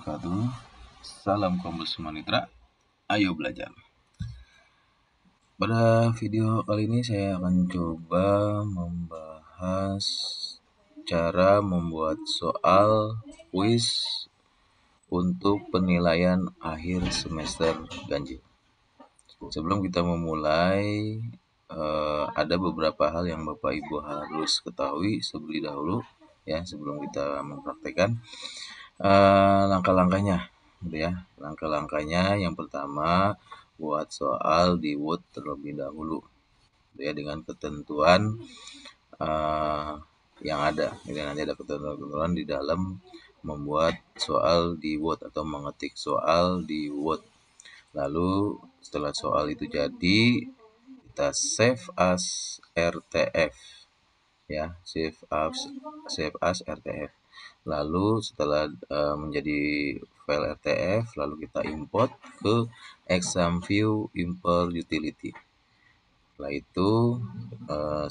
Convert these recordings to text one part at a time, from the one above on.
wabarakatuh. Salam Kombes Manitra. Ayo belajar. Pada video kali ini saya akan coba membahas cara membuat soal kuis untuk penilaian akhir semester ganjil. Sebelum kita memulai, ada beberapa hal yang Bapak Ibu harus ketahui terlebih dahulu ya sebelum kita mempraktekkan. Langkah-langkahnya gitu ya. Langkah-langkahnya yang pertama, buat soal di Word terlebih dahulu gitu ya, dengan ketentuan yang ada. Jadi nanti ada ketentuan di dalam membuat soal di Word atau mengetik soal di Word. Lalu setelah soal itu jadi, kita save as RTF ya, save as RTF. Lalu setelah menjadi file RTF, lalu kita import ke ExamView Import Utility. Setelah itu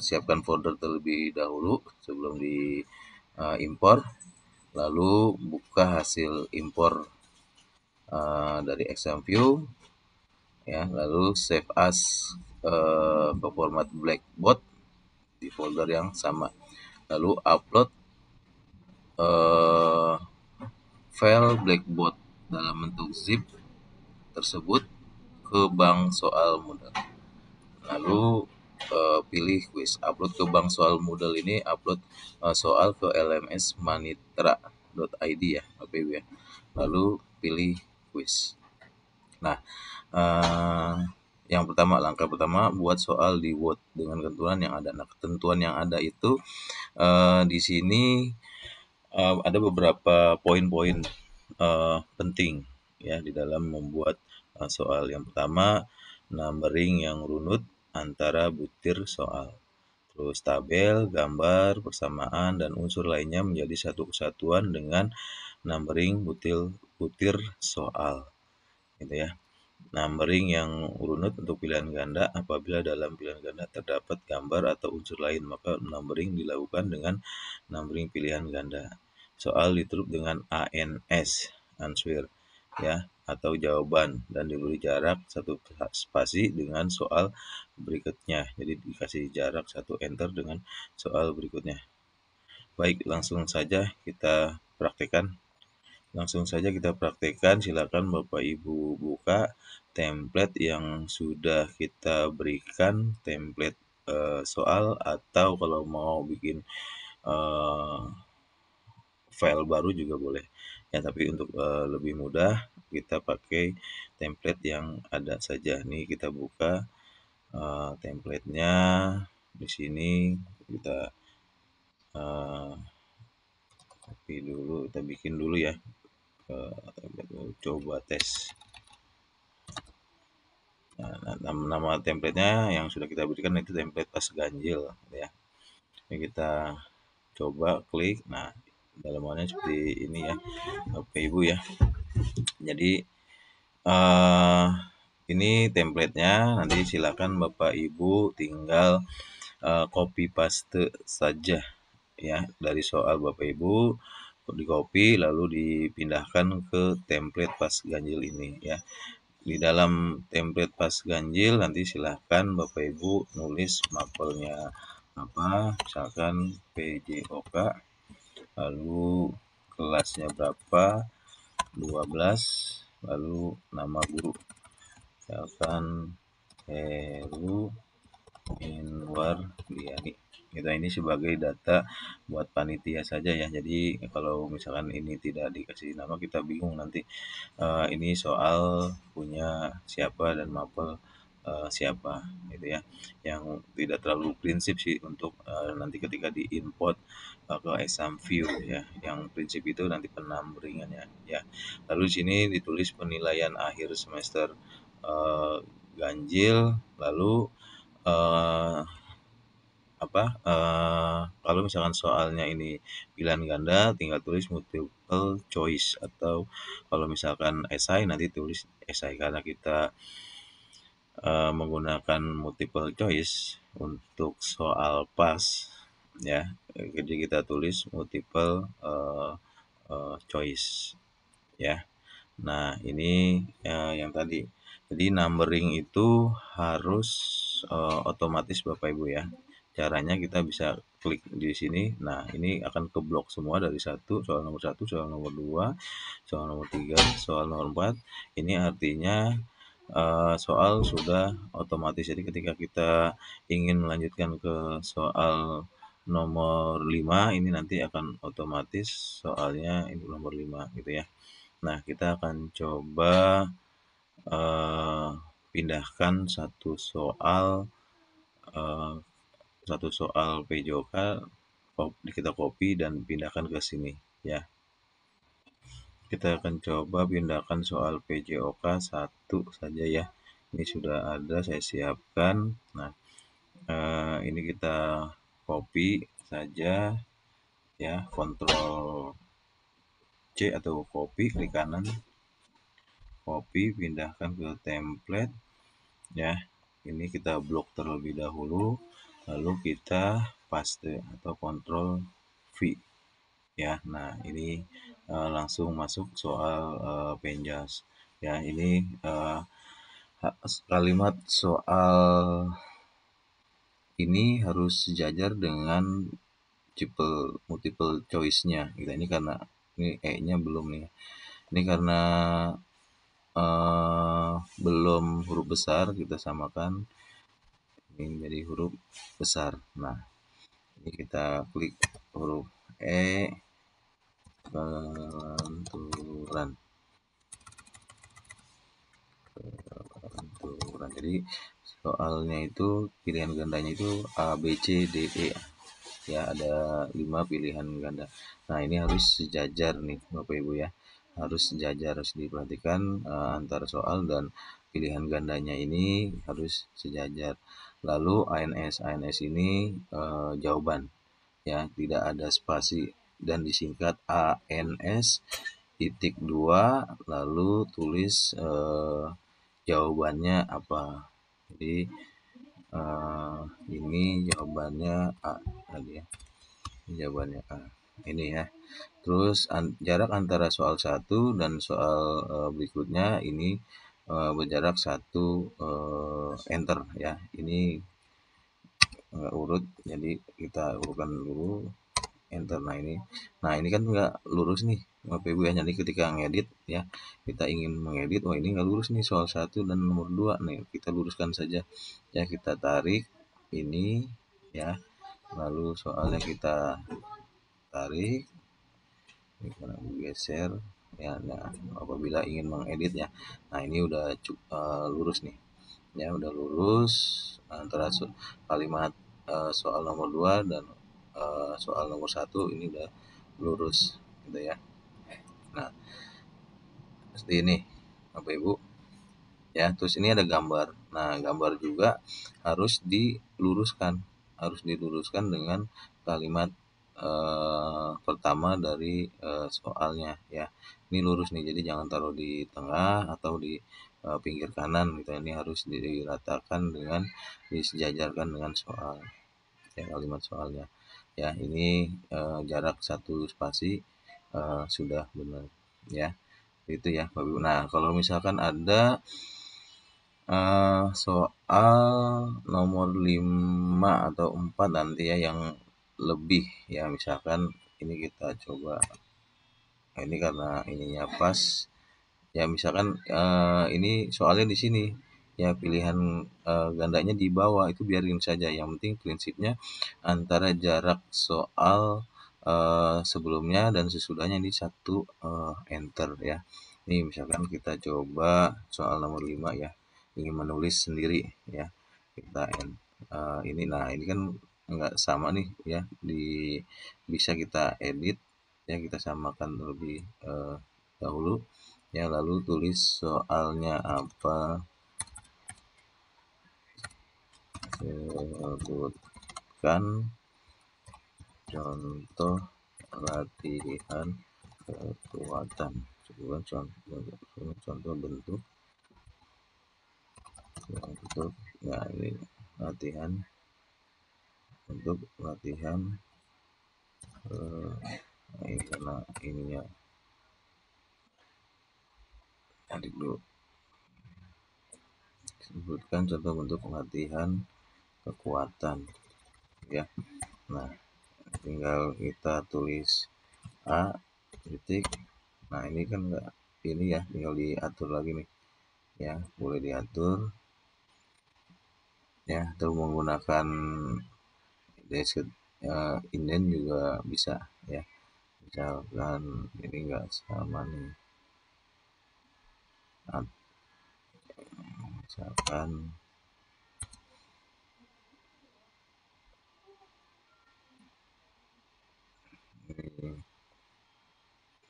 siapkan folder terlebih dahulu sebelum di import. Lalu buka hasil import dari ExamView ya, lalu save as ke format blackboard di folder yang sama. Lalu upload file blackboard dalam bentuk zip tersebut ke bank soal Moodle. Lalu pilih quiz. Upload ke bank soal Moodle ini, upload soal ke lmsmanitra.id ya, Bapak Ibu ya. Lalu pilih quiz. Nah, langkah pertama buat soal di Word dengan ketentuan yang ada. Nah, ketentuan yang ada itu di sini ada beberapa poin-poin penting ya di dalam membuat soal. Yang pertama, numbering yang runut antara butir soal. Terus tabel, gambar, persamaan, dan unsur lainnya menjadi satu kesatuan dengan numbering butir soal. Gitu ya. Numbering yang runut untuk pilihan ganda. Apabila dalam pilihan ganda terdapat gambar atau unsur lain, maka numbering dilakukan dengan numbering pilihan ganda. Soal ditutup dengan ANS, answer ya, atau jawaban, dan diberi jarak 1 spasi dengan soal berikutnya. Jadi dikasih jarak 1 enter dengan soal berikutnya. Baik, langsung saja kita praktekkan. Silakan Bapak Ibu buka template yang sudah kita berikan, template soal, atau kalau mau bikin file baru juga boleh ya, tapi untuk lebih mudah kita pakai template yang ada saja. Nih kita buka templatenya di sini, kita copy dulu, kita bikin dulu ya, coba tes. Nah, nama templatenya yang sudah kita berikan itu template pas ganjil ya. Ini kita coba klik. Nah, dalamannya seperti ini ya Bapak Ibu ya. Jadi ini templatenya, nanti silakan Bapak Ibu tinggal copy paste saja ya dari soal Bapak Ibu, di copy lalu dipindahkan ke template pas ganjil ini ya. Di dalam template pas ganjil nanti silakan Bapak Ibu nulis mapelnya apa, misalkan PJOK, lalu kelasnya berapa, 12, lalu nama guru, misalkan Heru Inwardiani. Ini sebagai data buat panitia saja ya. Jadi kalau misalkan ini tidak dikasih nama, kita bingung nanti ini soal punya siapa dan mapel siapa gitu ya. Yang tidak terlalu prinsip sih untuk nanti ketika diimport ke ExamView ya. Yang prinsip itu nanti penumberingannya ya. Lalu di sini ditulis penilaian akhir semester ganjil, lalu kalau misalkan soalnya ini pilihan ganda, tinggal tulis multiple choice, atau kalau misalkan esai nanti tulis esai, karena kita menggunakan multiple choice untuk soal pas ya, jadi kita tulis multiple choice ya. Nah, ini yang tadi. Jadi numbering itu harus otomatis Bapak Ibu ya. Caranya kita bisa klik di sini. Nah, ini akan keblok semua dari soal nomor satu, soal nomor 2, soal nomor 3, soal nomor 4. Ini artinya soal sudah otomatis. Jadi ketika kita ingin melanjutkan ke soal nomor 5, ini nanti akan otomatis soalnya ini nomor 5 gitu ya. Nah, kita akan coba eh, pindahkan eh, satu soal PJOK, kita copy dan pindahkan ke sini ya. Kita akan coba pindahkan soal PJOK satu saja ya. Ini sudah ada saya siapkan. Nah, ini kita copy saja ya, Ctrl C atau copy, klik kanan, copy, pindahkan ke template ya. Ini kita blok terlebih dahulu, lalu kita paste atau Ctrl V ya. Nah, ini langsung masuk soal penjas ya. Ini kalimat soal ini harus sejajar dengan multiple choice-nya gitu. Ini karena ini E-nya belum nih. Ini karena belum huruf besar, kita samakan ini jadi huruf besar. Nah, ini kita klik huruf E, kelenturan. Jadi soalnya itu pilihan gandanya itu A, B, C, D, E. Ya, ada 5 pilihan ganda. Nah, ini harus sejajar nih Bapak Ibu ya. Harus sejajar, harus diperhatikan antara soal dan pilihan gandanya ini harus sejajar. Lalu ANS ini jawaban ya, tidak ada spasi dan disingkat ANS titik 2, lalu tulis jawabannya apa. Jadi ini jawabannya A tadi ya. Jawabannya A. Ini ya. Terus jarak antara soal satu dan soal berikutnya ini berjarak satu enter ya. Ini nggak urut, jadi kita urutkan dulu enter. Nah ini kan nggak lurus nih Bapak Ibu ya. Jadi ketika ngedit ya, kita ingin mengedit, oh ini nggak lurus nih soal satu dan nomor 2 nih, kita luruskan saja ya. Kita tarik ini ya, lalu soalnya kita tarik, kita geser ya. Nah, apabila ingin mengedit ya, nah ini udah lurus nih ya, udah lurus antara kalimat soal nomor 2 dan soal nomor satu, ini udah lurus gitu ya. Nah, seperti ini Bapak Ibu ya. Terus ini ada gambar. Nah, gambar juga harus diluruskan dengan kalimat pertama dari soalnya ya. Ini lurus nih, jadi jangan taruh di tengah atau di pinggir kanan gitu. Ini harus diratakan dengan disejajarkan dengan soal ya, kalimat soalnya ya. Ini jarak satu spasi sudah benar ya. Itu ya Bapak Ibu. Nah, kalau misalkan ada soal nomor 5 atau 4 nanti ya yang lebih ya, misalkan ini kita coba, ini karena ininya pas ya, misalkan ini soalnya di sini ya, pilihan gandanya di bawah, itu biarin saja. Yang penting prinsipnya antara jarak soal sebelumnya dan sesudahnya ini satu enter ya. Ini misalkan kita coba soal nomor 5 ya, ingin menulis sendiri ya, kita ini. Nah, ini kan nggak sama nih ya, bisa kita edit ya, kita samakan terlebih dahulu ya, lalu tulis soalnya apa, sebutkan contoh latihan kekuatan, sebutkan contoh bentuk ya. Ini latihan untuk latihan ini karena ininya Adik dulu. Sebutkan contoh bentuk latihan kekuatan, ya. Nah, tinggal kita tulis A titik. Nah, ini kan enggak ini ya, tinggal diatur lagi nih. Ya, boleh diatur ya, atau menggunakan inden juga bisa ya. Misalkan ini enggak sama nih. Misalkan ini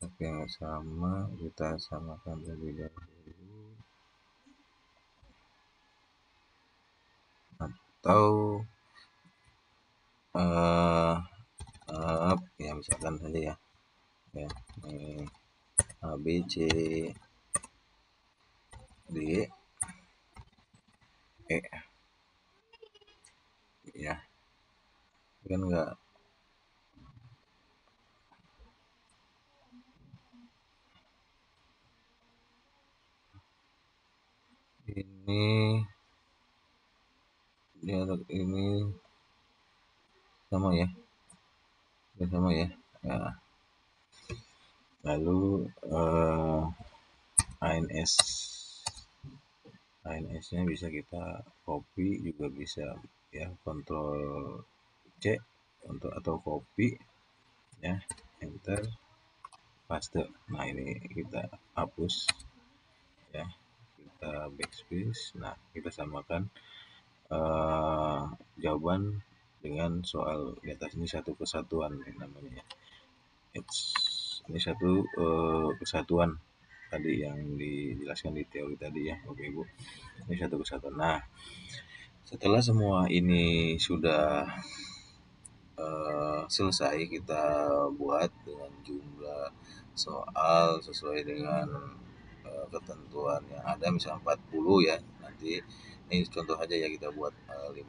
tapi yang sama, kita samakan terlebih dahulu, atau ya misalkan saja ya, ini A B C D E ya, kan enggak ini jarak ini sama ya, sama ya. Nah, lalu ANS ANS-nya bisa kita copy, juga bisa ya, Ctrl C untuk atau copy ya, enter, paste. Nah, ini kita hapus ya, kita backspace. Nah, kita samakan jawaban dengan soal di atas ini, satu kesatuan namanya ya. Ini satu kesatuan tadi yang dijelaskan di teori tadi ya, Bapak Ibu. Ini satu kesatuan. Nah, setelah semua ini sudah selesai, kita buat dengan jumlah soal sesuai dengan ketentuan yang ada, misalnya 40 ya. Nanti ini contoh aja ya, kita buat 5.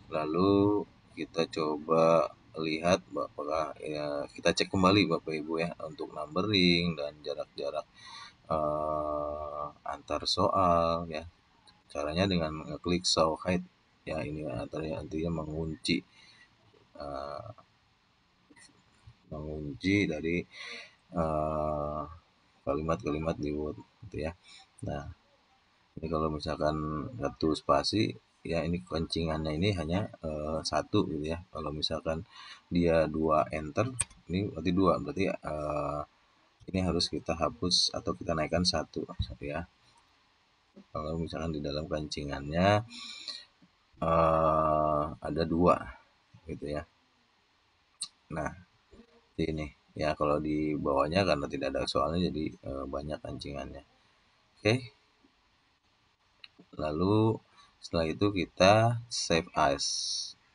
Lalu kita coba lihat apakah ya, kita cek kembali Bapak Ibu ya untuk numbering dan jarak-jarak antar soal ya. Caranya dengan ngeklik show hide ya, ini artinya mengunci dari kalimat-kalimat di Word gitu ya. Nah, ini kalau misalkan satu spasi ya, ini kuncingannya ini hanya satu gitu ya. Kalau misalkan dia 2 enter, ini berarti 2, berarti ini harus kita hapus atau kita naikkan satu ya. Kalau misalkan di dalam kuncingannya ada 2 gitu ya. Nah, ini ya, kalau di bawahnya karena tidak ada soalnya jadi banyak kuncingannya. Oke. Lalu setelah itu kita save as.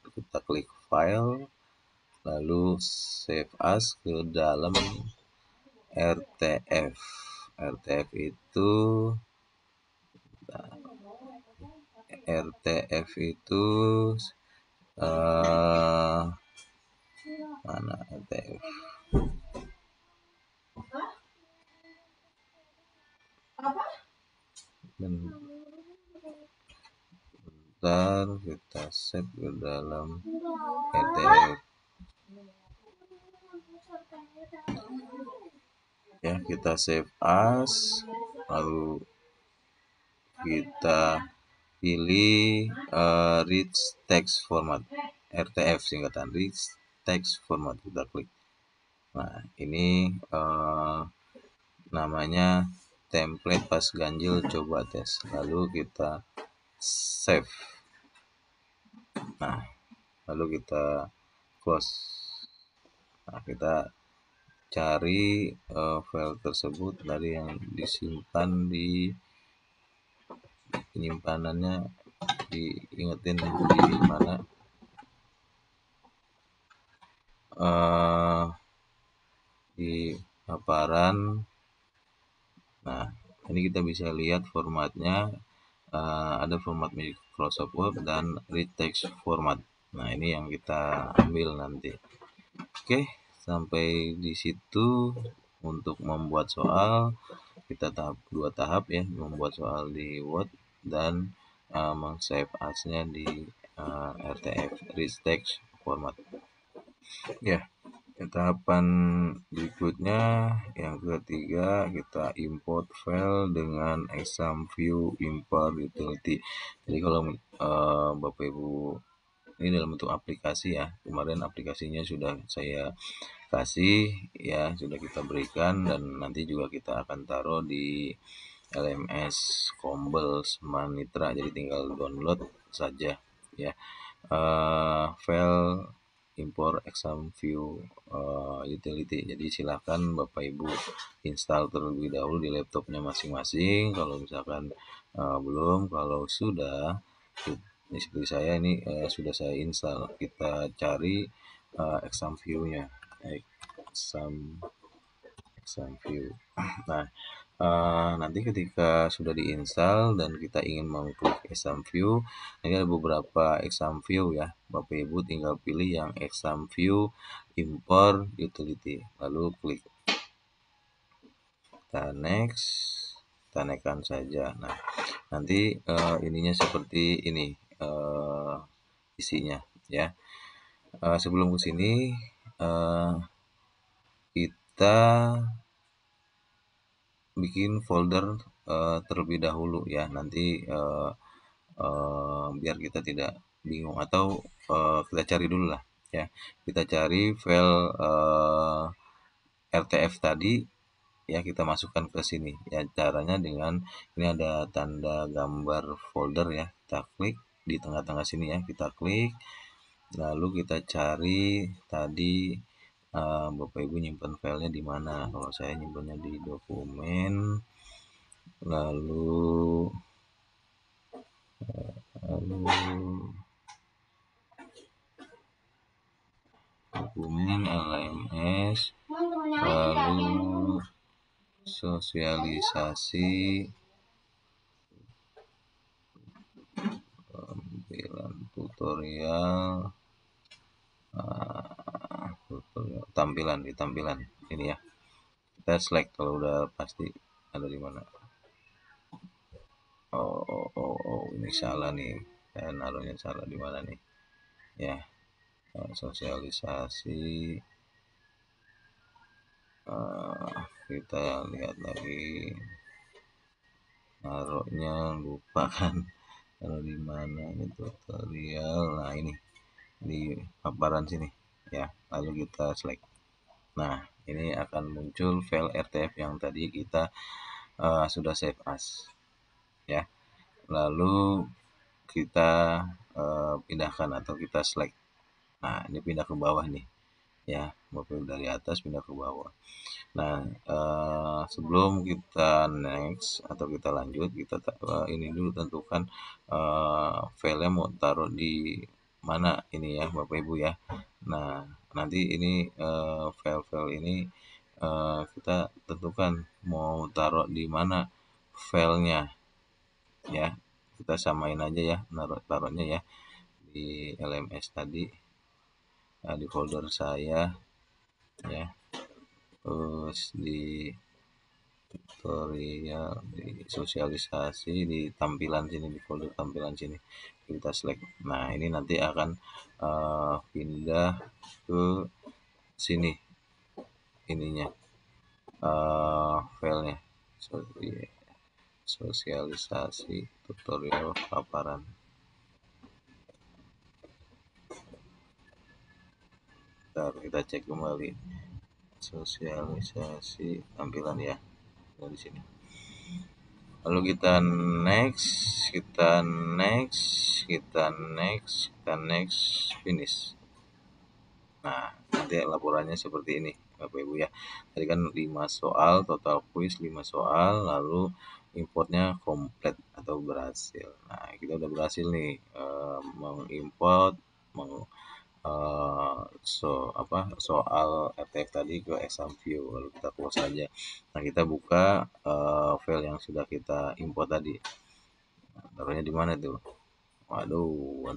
Kita klik file, lalu save as ke dalam RTF. RTF itu mana RTF? Bentar, kita save ke dalam RTF. Ya, kita save as, lalu kita pilih rich text format, RTF singkatan, rich text format, kita klik. Nah, ini namanya template pas ganjil coba tes, lalu kita save. Nah, lalu kita close. Nah, kita cari file tersebut dari yang disimpan di penyimpanannya, diingetin di mana, di paparan. Nah, ini kita bisa lihat formatnya, ada format Microsoft Word dan rich text format. Nah, ini yang kita ambil nanti. Oke, sampai di situ untuk membuat soal. kita dua tahap ya, membuat soal di Word dan meng-save as-nya di RTF rich text format. Ya, tahapan berikutnya yang ketiga, kita import file dengan exam view import utility. Jadi kalau Bapak Ibu, ini dalam bentuk aplikasi ya, kemarin aplikasinya sudah saya kasih ya, sudah kita berikan, dan nanti juga kita akan taruh di LMS Kombels Manitra, jadi tinggal download saja ya. File import exam view utility. Jadi silakan Bapak Ibu install terlebih dahulu di laptopnya masing-masing. Kalau misalkan belum, kalau sudah, ini seperti saya ini sudah saya install. Kita cari exam view-nya, exam view. Nah, nanti ketika sudah diinstal dan kita ingin mengklik exam view, ini ada beberapa exam view ya. Bapak Ibu tinggal pilih yang exam view import utility, lalu klik. Kita next, kita naikkan saja. Nah, nanti ininya seperti ini isinya ya. Sebelum ke sini kita bikin folder terlebih dahulu ya, nanti biar kita tidak bingung, atau kita cari dulu lah ya. Kita cari file RTF tadi ya, kita masukkan ke sini ya. Caranya dengan ini ada tanda gambar folder ya, kita klik di tengah-tengah sini ya, kita klik, lalu kita cari tadi Bapak Ibu nyimpan filenya di mana. Kalau saya nyimpannya di dokumen, lalu dokumen LMS, lalu sosialisasi, tampilan tutorial, tampilan di tampilan ini ya. Kita select kalau udah pasti ada di mana. Oh, ini salah nih, saya naruhnya salah di mana nih ya. Sosialisasi, kita lihat lagi, naruhnya lupa kan, kalau di mana ini tutorial. Nah, ini di paparan sini ya, lalu kita select. Nah, ini akan muncul file RTF yang tadi kita sudah save as ya. Lalu kita pindahkan atau kita select. Nah, ini pindah ke bawah nih ya, Bapak dari atas pindah ke bawah. Nah, sebelum kita next atau kita lanjut, kita ini dulu tentukan filenya mau taruh di mana ini ya Bapak Ibu ya. Nah, nanti ini file-file ini kita tentukan mau taruh di mana filenya ya. Kita samain aja ya, taruhnya ya di LMS tadi, di folder saya ya, terus di tutorial, di sosialisasi, di tampilan sini, di folder tampilan sini kita select. Nah, ini nanti akan pindah ke sini ininya, filenya sosialisasi tutorial paparan. Bentar, kita cek kembali sosialisasi tampilan ya, di sini. Lalu kita next, kita next, kita next, kita next, finish. Nah, nanti laporannya seperti ini Bapak Ibu ya. Tadi kan 5 soal, total quiz 5 soal, lalu importnya komplit atau berhasil. Nah, kita udah berhasil nih mengimport soal RTF tadi ke exam view, lalu kita close saja. Nah, kita buka file yang sudah kita import tadi. Nah, taruhnya di mana tuh? Waduh.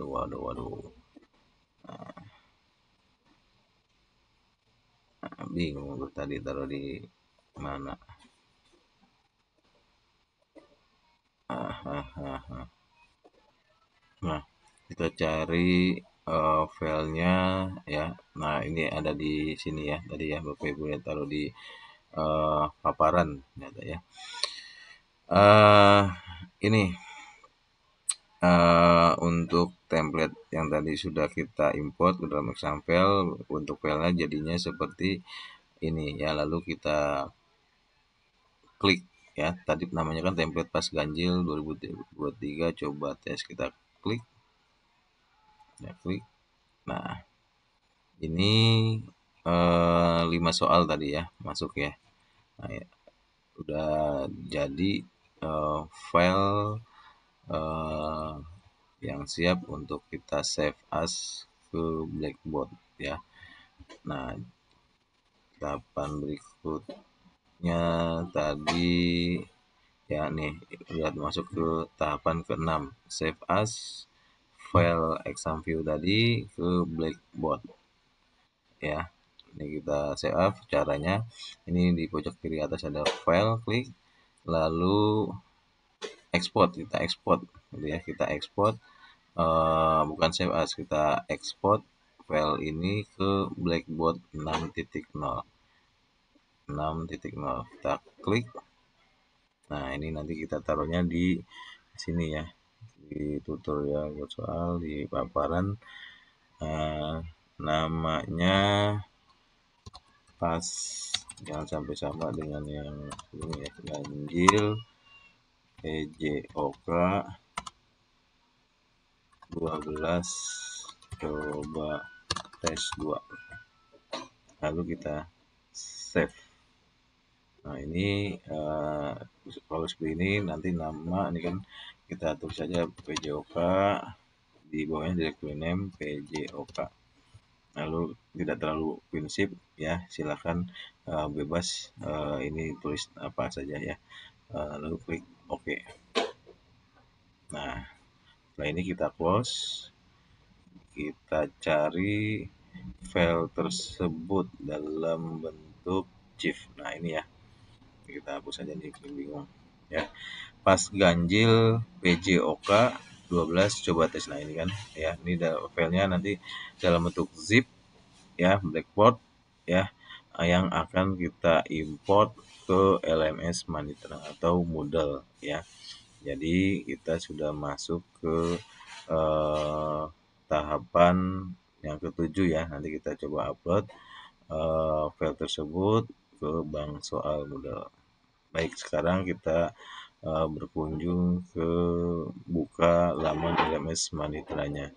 Nah, bingung tadi taruh di mana. Nah, kita cari filenya ya. Nah, ini ada di sini ya. Tadi ya Bapak Ibu ya taruh di paparan ternyata ya. Ini untuk template yang tadi sudah kita import ke dalam Excel, untuk filenya jadinya seperti ini ya. Lalu kita klik ya. Tadi namanya kan template pas ganjil 2023 coba tes, kita klik. Ya, klik. Nah, ini 5 soal tadi ya masuk ya. Nah, ya, udah jadi file eh, yang siap untuk kita save as ke Blackboard ya. Nah, tahapan berikutnya tadi ya nih udah masuk ke tahapan ke-6, save as file exam view tadi ke Blackboard ya. Ini kita save. Caranya ini di pojok kiri atas ada file, klik lalu export, kita export gitu ya. Kita export bukan save as, kita export file ini ke Blackboard 6.0. Kita klik. Nah, ini nanti kita taruhnya di sini ya, di tutorial buat soal di paparan. Namanya pas, jangan sampai sama dengan yang ini ya, ganjil PJOK 12 coba tes 2, lalu kita save. Nah, ini kalau seperti ini nanti nama ini kan kita tulis saja PJOK, di bawahnya directory name PJOK, lalu tidak terlalu prinsip ya, silakan bebas ini tulis apa saja ya. Lalu klik OK. Nah, setelah ini kita close, kita cari file tersebut dalam bentuk GIF. Nah, ini ya, kita hapus saja nih, bingung ya. Pas ganjil PJOK 12 coba tes. Nah, ini kan ya, ini filenya nanti dalam bentuk zip ya, Blackboard ya, yang akan kita import ke LMS Manitra atau Moodle ya. Jadi kita sudah masuk ke tahapan yang ke-7 ya. Nanti kita coba upload file tersebut ke bank soal Moodle. Baik, sekarang kita berkunjung ke buka laman LMS Manitranya.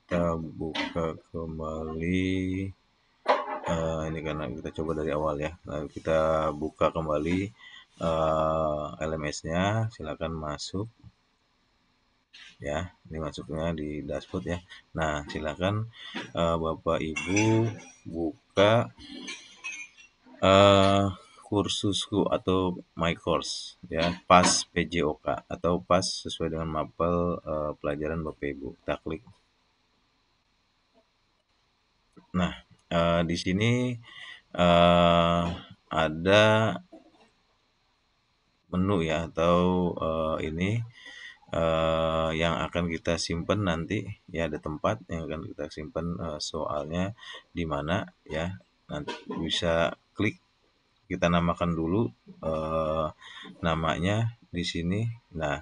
Kita buka kembali. Ini karena kita coba dari awal ya. Lalu kita buka kembali LMS-nya. Silakan masuk. Ya, ini masuknya di dashboard ya. Nah, silakan Bapak Ibu buka kursusku atau my course ya, pas PJOK atau pas sesuai dengan mapel pelajaran Bapak Ibu. Kita klik. Nah, di sini ada menu ya, atau ini yang akan kita simpan nanti ya, ada tempat yang akan kita simpan soalnya di mana ya. Nanti bisa klik, kita namakan dulu namanya di sini. Nah,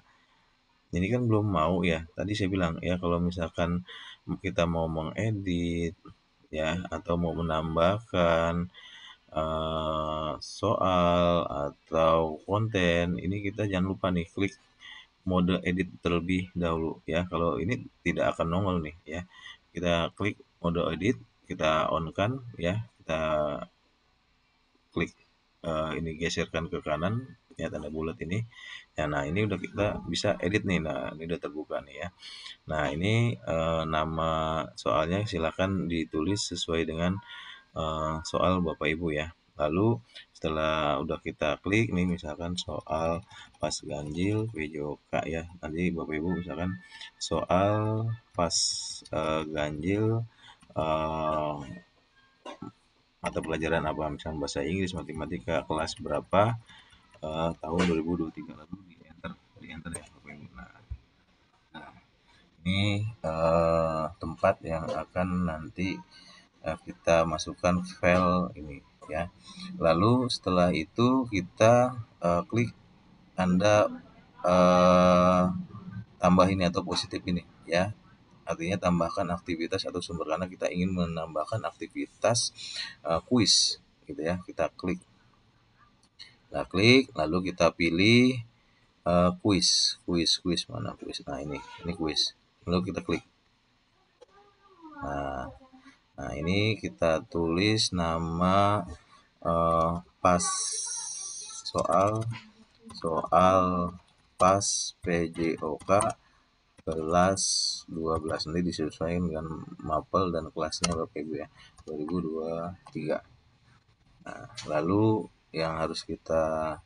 ini kan belum mau ya. Tadi saya bilang ya, kalau misalkan kita mau mengedit ya, atau mau menambahkan soal atau konten, ini kita jangan lupa nih klik mode edit terlebih dahulu ya. Kalau ini tidak akan nongol nih ya. Kita klik mode edit, kita on kan ya. Kita klik ini, geserkan ke kanan ya, tanda bulat ini ya. Nah, ini udah kita bisa edit nih. Nah, ini udah terbuka nih ya. Nah, ini nama soalnya silakan ditulis sesuai dengan soal Bapak Ibu ya. Lalu setelah udah kita klik nih, misalkan soal pas ganjil PJOK ya, nanti Bapak Ibu misalkan soal pas ganjil mata pelajaran apa, misalkan bahasa Inggris, matematika kelas berapa tahun 2023, lalu di di enter ya Bapak Ibu. Nah, ini tempat yang akan nanti kita masukkan file ini ya. Lalu setelah itu kita klik Anda tambah ini atau positif ini ya. Artinya tambahkan aktivitas atau sumber karena kita ingin menambahkan aktivitas kuis gitu ya. Kita klik. Nah, klik lalu kita pilih kuis. Kuis mana kuis? Nah, ini kuis. Lalu kita klik. Nah, ini kita tulis nama pas soal pas PJOK kelas 12 nanti disesuaikan dengan mapel dan kelasnya Bapak Ibu ya 2023. Nah, lalu yang harus kita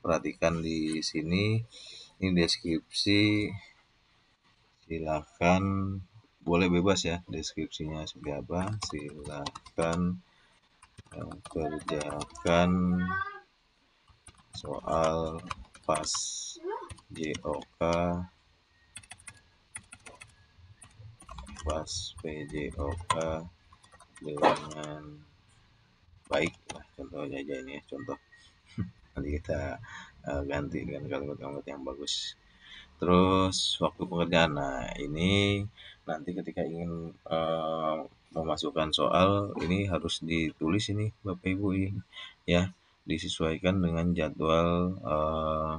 perhatikan di sini ini deskripsi, silahkan boleh bebas ya deskripsinya seperti apa, silahkan kerjakan soal pas JOK pas PJOK dengan baik lah, contoh aja ini ya, contoh. Nanti kita ganti dengan kalimat-kalimat yang bagus. Terus waktu pengerjaan, nah ini nanti ketika ingin memasukkan soal ini harus ditulis ini Bapak Ibu ini ya, disesuaikan dengan jadwal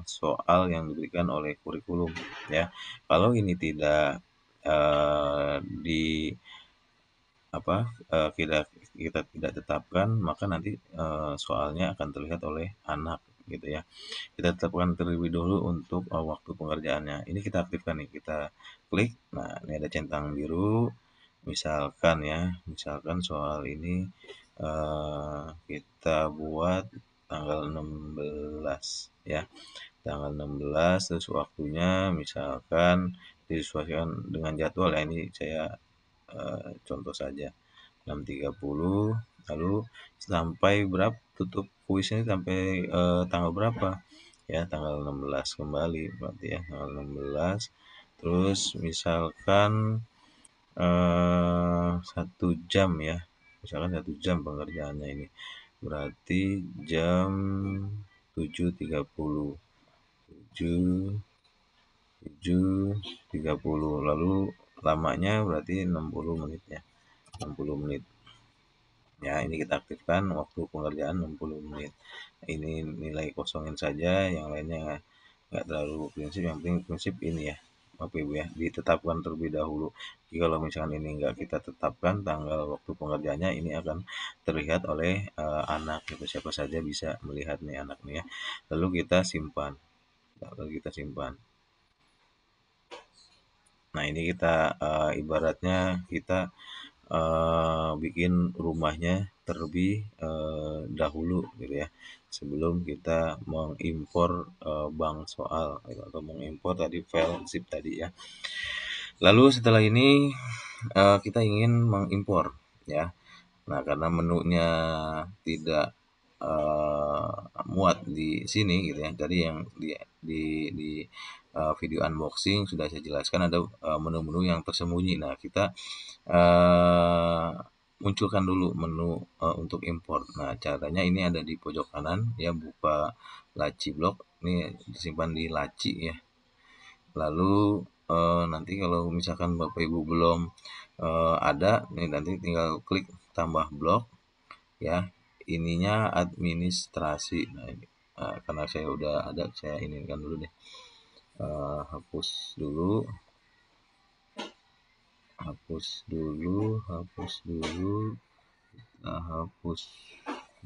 soal yang diberikan oleh kurikulum ya. Kalau ini tidak di kita tidak tetapkan, maka nanti soalnya akan terlihat oleh anak gitu ya. Kita tetapkan terlebih dulu untuk waktu pengerjaannya. Ini kita aktifkan nih, kita klik. Nah, ini ada centang biru. Misalkan soal ini kita buat tanggal 16 ya. Tanggal 16 terus waktunya misalkan disesuaikan dengan jadwal ya. Ini saya contoh saja 6.30, lalu sampai berapa tutup kuisnya sampai tanggal berapa ya, tanggal 16 kembali berarti ya, tanggal 16 terus misalkan 1 jam ya, misalkan 1 jam pengerjaannya ini berarti jam 7.30 7.30 lalu lamanya berarti 60 menit ya, 60 menit ya. Ini kita aktifkan waktu pengerjaan 60 menit. Ini nilai kosongin saja, yang lainnya nggak terlalu prinsip, yang penting prinsip ini ya Bapak Ibu ya, ditetapkan terlebih dahulu. Jadi kalau misalkan ini nggak kita tetapkan tanggal waktu pengerjaannya, ini akan terlihat oleh anak gitu, siapa saja bisa melihat nih anak nih ya. Lalu kita simpan. Nah, ini kita ibaratnya kita bikin rumahnya terlebih dahulu gitu ya, sebelum kita mengimpor bank soal gitu, atau mengimpor tadi file zip tadi ya. Lalu setelah ini kita ingin mengimpor ya. Nah, karena menunya tidak muat di sini gitu ya. Tadi yang di video unboxing sudah saya jelaskan ada menu-menu yang tersembunyi. Nah, kita munculkan dulu menu untuk import. Nah, caranya ini ada di pojok kanan ya, buka laci blok. Ini disimpan di laci ya. Lalu nanti kalau misalkan Bapak Ibu belum ada nih, nanti tinggal klik tambah blok ya. Ininya administrasi. Nah, ini karena saya udah ada, saya inikan dulu deh. Hapus dulu. Nah, hapus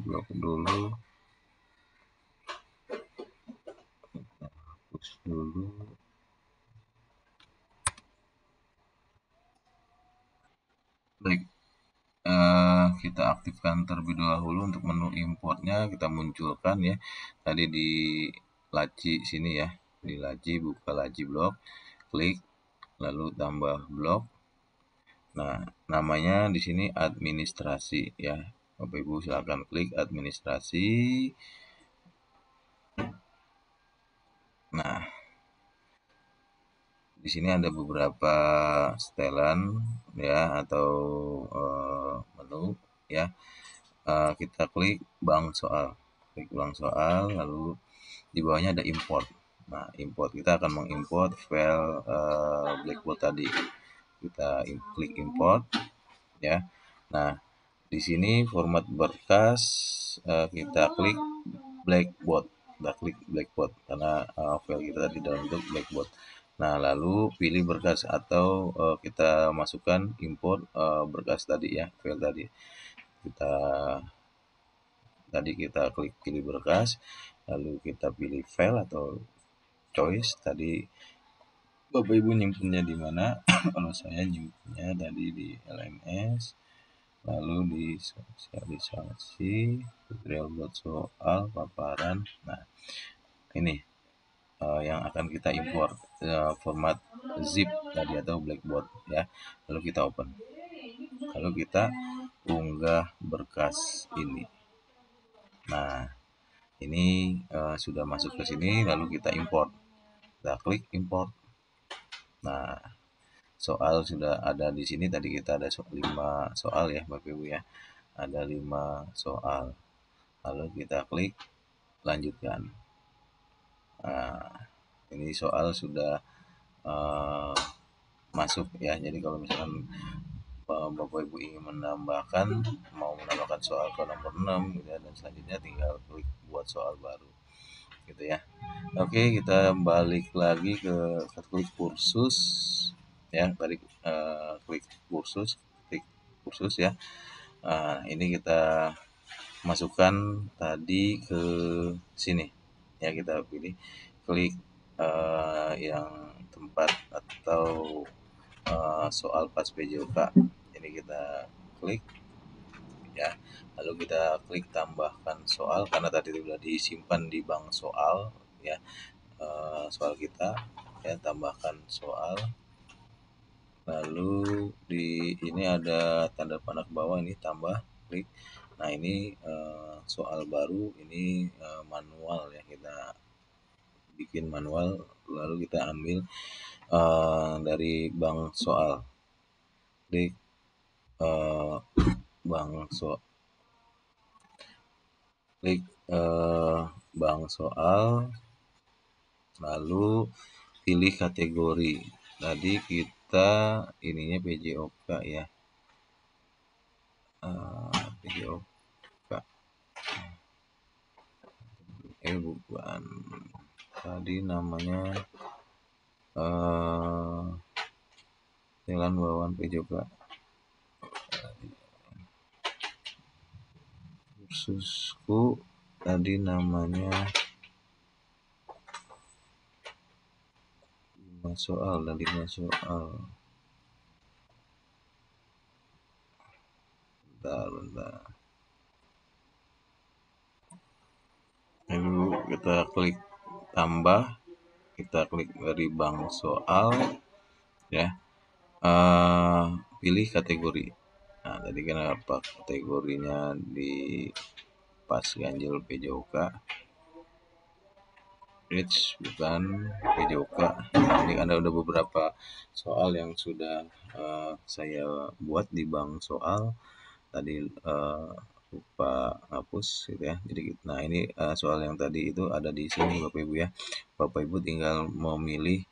blok dulu. Baik, kita aktifkan terlebih dahulu untuk menu importnya, kita munculkan ya. Tadi di laci sini ya, di laci, buka laci blok, klik, lalu tambah blok. Nah, namanya di sini administrasi ya. Bapak Ibu silakan klik administrasi. Nah, di sini ada beberapa setelan ya atau menu ya. Kita klik bank soal. Klik bank soal lalu di bawahnya ada import. Nah, import kita akan mengimport file Blackboard tadi. Kita klik import ya. Nah, di sini format berkas kita klik Blackboard. Kita klik Blackboard karena file kita tadi dalam bentuk Blackboard. Nah, lalu pilih berkas atau kita masukkan import berkas tadi ya, file tadi. Kita klik pilih berkas, lalu kita pilih file atau choice tadi. Bapak Ibu nyimpennya di mana? Kalau saya nyimpennya tadi di LMS, lalu di sosialisasi, tutorial buat soal, paparan. Nah, ini yang akan kita import format zip tadi atau blackboard ya. Lalu kita open. Lalu kita unggah berkas ini. Nah, ini sudah masuk ke sini lalu kita import. Kita klik import. Nah, soal sudah ada di sini. Tadi kita ada 5 soal ya Bapak Ibu ya. Ada 5 soal. Lalu kita klik lanjutkan. Nah, ini soal sudah masuk ya. Jadi kalau misalkan Bapak Ibu ingin mau menambahkan soal ke nomor 6 gitu ya, dan selanjutnya tinggal klik buat soal baru gitu ya. Oke, kita balik lagi ke klik kursus ya. Tadi klik kursus ya. Ini kita masukkan tadi ke sini ya, kita pilih klik yang tempat atau soal pas PJOK. Ini kita klik ya, lalu kita klik tambahkan soal karena tadi sudah disimpan di bank soal ya. Soal kita ya, tambahkan soal, lalu di ini ada tanda panah ke bawah, ini tambah, klik. Nah, ini soal baru, ini manual ya, kita bikin manual lalu kita ambil dari bank soal. Klik bank soal, klik bank soal, lalu pilih kategori. Tadi kita ininya PJOK ya, PJOK bukan, tadi namanya jalan bawaan PJOK kursusku, tadi namanya 5 soal dan 5 soal. Bentar. Lalu kita klik tambah, kita klik dari bank soal ya. Pilih kategori. Nah, tadi kan apa kategorinya di pas ganjil PJOK. Bukan PJOK. Ini ada beberapa soal yang sudah saya buat di bank soal. Tadi lupa hapus gitu ya. Jadi nah, ini soal yang tadi itu ada di sini Bapak Ibu ya. Bapak Ibu tinggal memilih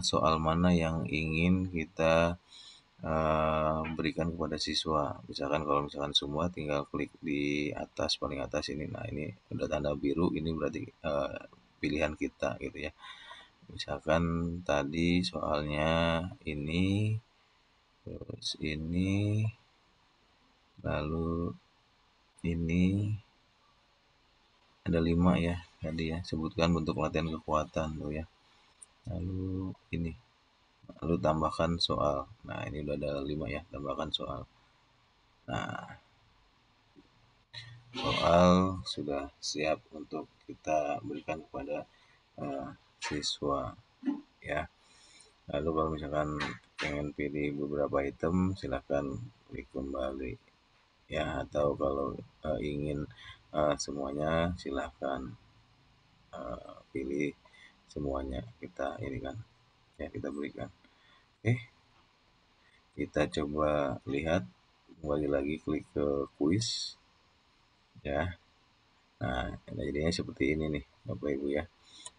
soal mana yang ingin kita berikan kepada siswa. Misalkan kalau misalkan semua, tinggal klik di atas, paling atas ini. Nah, ini udah tanda biru, ini berarti pilihan kita gitu ya. Misalkan tadi soalnya ini, terus ini, lalu ini, ada 5 ya tadi ya. Sebutkan bentuk latihan kekuatan tuh ya. Lalu ini, lalu tambahkan soal. Nah, ini udah ada 5 ya, tambahkan soal. Nah, soal sudah siap untuk kita berikan kepada siswa ya. Lalu kalau misalkan pengen pilih beberapa item, silakan klik kembali ya, atau kalau ingin semuanya, silakan pilih semuanya kita ini kan, ya kita berikan. Oke, kita coba lihat, kembali lagi klik ke kuis ya. Nah, jadinya seperti ini nih Bapak Ibu ya.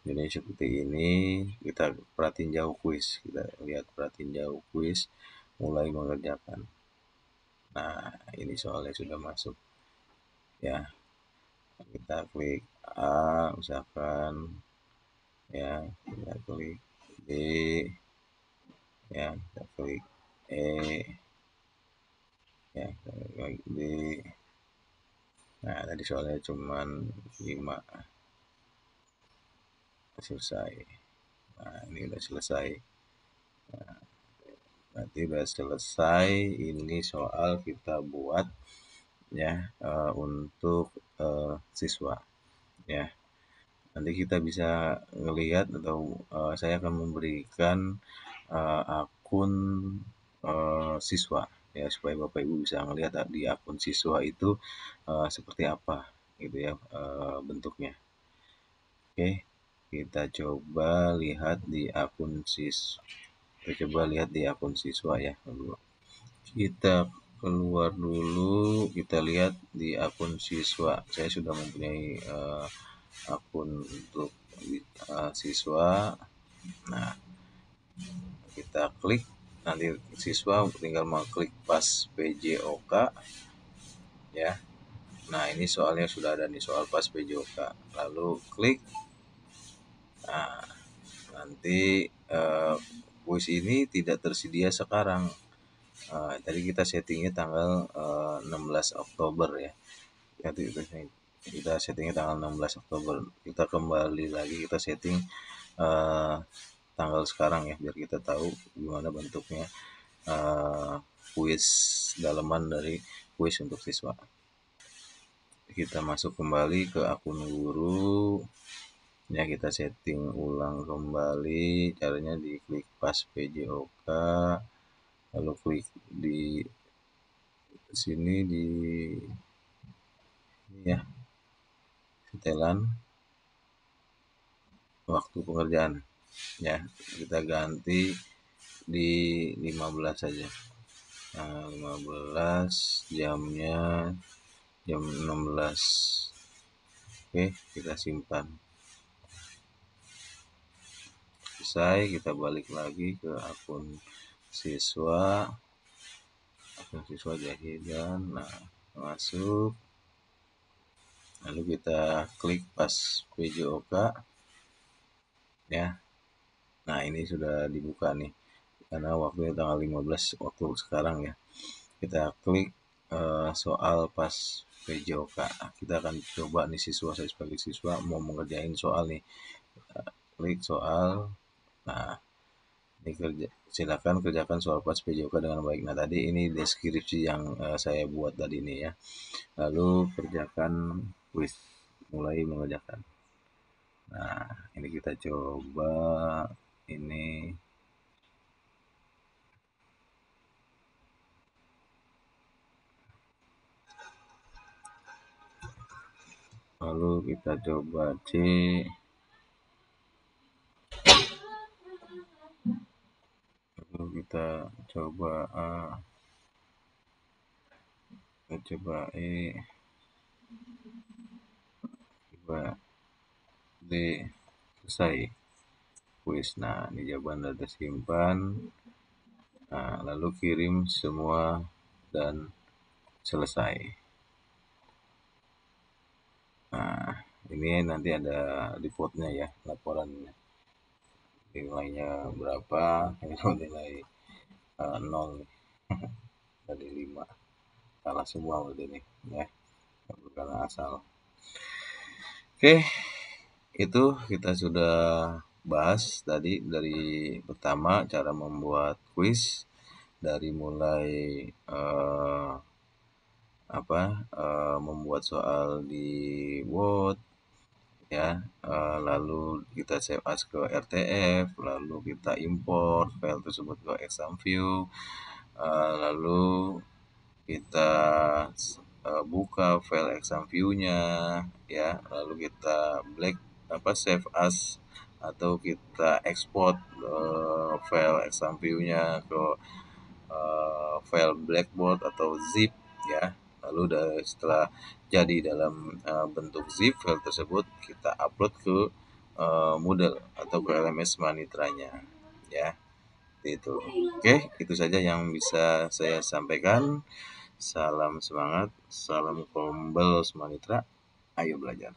Jadi seperti ini, kita perhatiin jauh kuis, kita lihat perhatiin jauh kuis, mulai mengerjakan. Nah, ini soalnya sudah masuk ya. Kita klik A misalkan ya, kita klik B ya, kita klik E ya, kita klik B. Nah, tadi soalnya cuman 5, selesai. Nah, ini udah selesai. Nanti udah selesai, ini soal kita buat ya, untuk siswa ya. Nanti kita bisa ngelihat atau saya akan memberikan akun siswa ya, supaya Bapak Ibu bisa ngelihat di akun siswa itu seperti apa gitu ya bentuknya. Oke, kita coba lihat di akun kita coba lihat di akun siswa ya. Kita keluar dulu, kita lihat di akun siswa. Saya sudah mempunyai akun untuk siswa. Nah, kita klik, nanti siswa tinggal mengklik pas PJOK ya. Nah, ini soalnya sudah ada nih, soal pas PJOK. Lalu klik. Nah, nanti kuis ini tidak tersedia sekarang. Tadi kita settingnya tanggal 16 Oktober ya. Nanti kita settingnya tanggal 16 Oktober. Kita kembali lagi, kita setting uh, tanggal sekarang ya, biar kita tahu gimana bentuknya kuis dalaman dari kuis untuk siswa. Kita masuk kembali ke akun guru ya, kita setting ulang kembali. Caranya diklik pas PJOK, lalu klik di sini di ini ya, setelan waktu pengerjaan ya, kita ganti di 15 saja. Nah, 15 jamnya jam 16. Oke, kita simpan. Selesai, kita balik lagi ke akun siswa. Akun siswa Jahidan. Nah, masuk. Lalu kita klik pas PJOK ya. Nah, ini sudah dibuka nih, karena waktunya tanggal 15 waktu sekarang ya. Kita klik soal pas PJOK. Kita akan coba nih, saya sebagai siswa mau mengerjain soal nih. Klik soal. Nah, ini silakan kerjakan soal pas PJOK dengan baik. Nah, tadi ini deskripsi yang saya buat tadi ini ya. Lalu kerjakan kuis, mulai mengerjakan. Nah, ini kita coba ini. Lalu kita coba C. Lalu kita coba A. Kita coba E. Coba D. Selesai kuis. Nah, ini jawaban sudah tersimpan. Nah, lalu kirim semua dan selesai. Nah, ini nanti ada reportnya ya, laporannya. Nilainya berapa? Ini nilai 0 dari 5. Salah semua berarti ini ya. Bukan asal. Oke, itu kita sudah bahas tadi, dari pertama cara membuat kuis, dari mulai membuat soal di Word ya, lalu kita save as ke RTF, lalu kita import file tersebut ke exam view, lalu kita buka file exam view-nya ya, lalu kita save as atau kita ekspor file XAMPP-nya ke file Blackboard atau zip ya. Lalu setelah jadi dalam bentuk zip, file tersebut kita upload ke Moodle atau ke LMS Manitra-nya ya. Itu. Oke, itu saja yang bisa saya sampaikan. Salam semangat, salam Kombel Manitra. Ayo belajar.